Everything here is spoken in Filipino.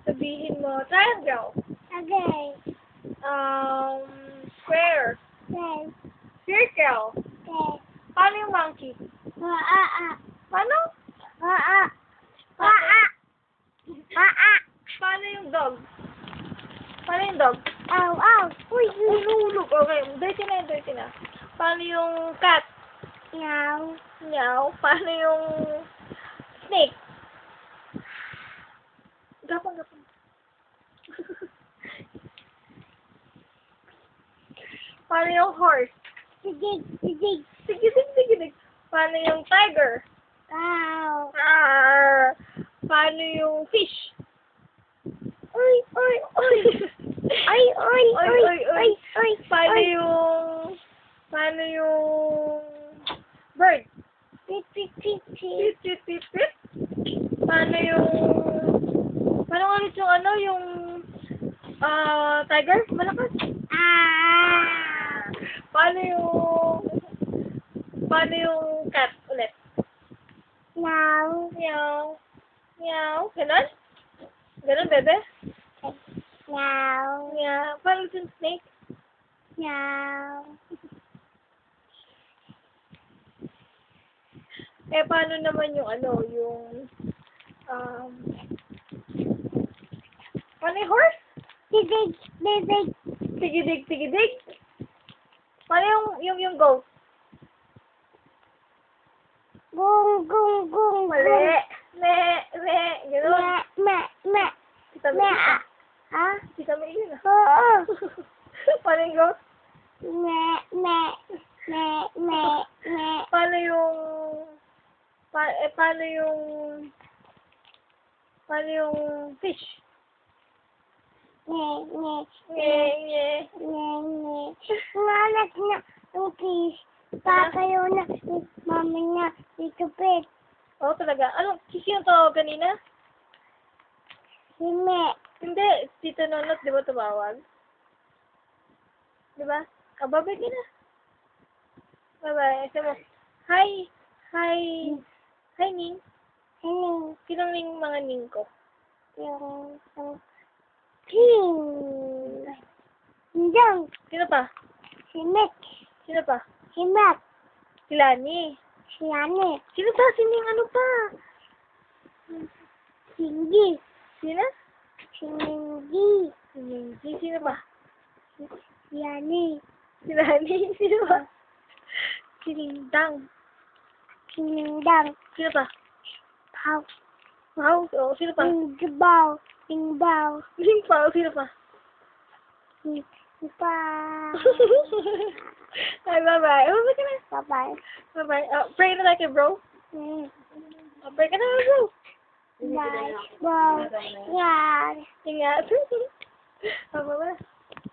Sabihin mo, triangle. Okay. Square. Okay. Circle. Okay. Paano yung monkey? Paano? Paano yung dog? Paano yung dog? Uy. Hulog. Okay, dirty na. Paano yung cat? Meow. Meow. Paano yung snake? Gapang. Paano yung horse? Dig. Sigidig. Paano yung tiger? Cow. Arr! Paano yung fish? Uy. Paano yung bird? Pit. Tit. Paano ulit yung tiger? Malakas. Paano yung cat ulit? Meow. Meow. Ganon, bebe? Meow. Meow. Paano yung snake? Meow. Paano naman yung paano yung horse? Dig. Tigidig. Paano yung goat? Gung. Mali. Me. Ganon. Me. Kita mo yun. Ha? Kita mo yun. Oo. Paano yung goat? Me. Paano yung fish? Nge. Ngalat na yung fish. Pakayo na mama niya dito pet. Oo, talaga. Sino to kanina? Hime. Hindi. Tito Nonot, di ba tumawag? Di ba? Babay ka na. Bye-bye. Sabi mo, hi, Ning. Hining. Sinong Ning mga Ning ko? Yung king. Hindang. Sino pa? Himek. Sino pa? Himak. Si Lani. Siyane. Sino pa? Sining ano pa? Singgi. Sino? Sininggi. Sino pa? Siyane. Si Lani. Sino pa? Sinindang. Sinindang. Sino pa? Pau. Wow. Oh, sino pa? Ingbaw. Ingbaw. Ning pa. Sino pa? Pa. Ay, bye-bye. Bye-bye ka na. Bye-bye. Bye-bye. Pray na like bro. Pray ka na, bro. Bye. Bye. Yeah. Ingat. Bye-bye.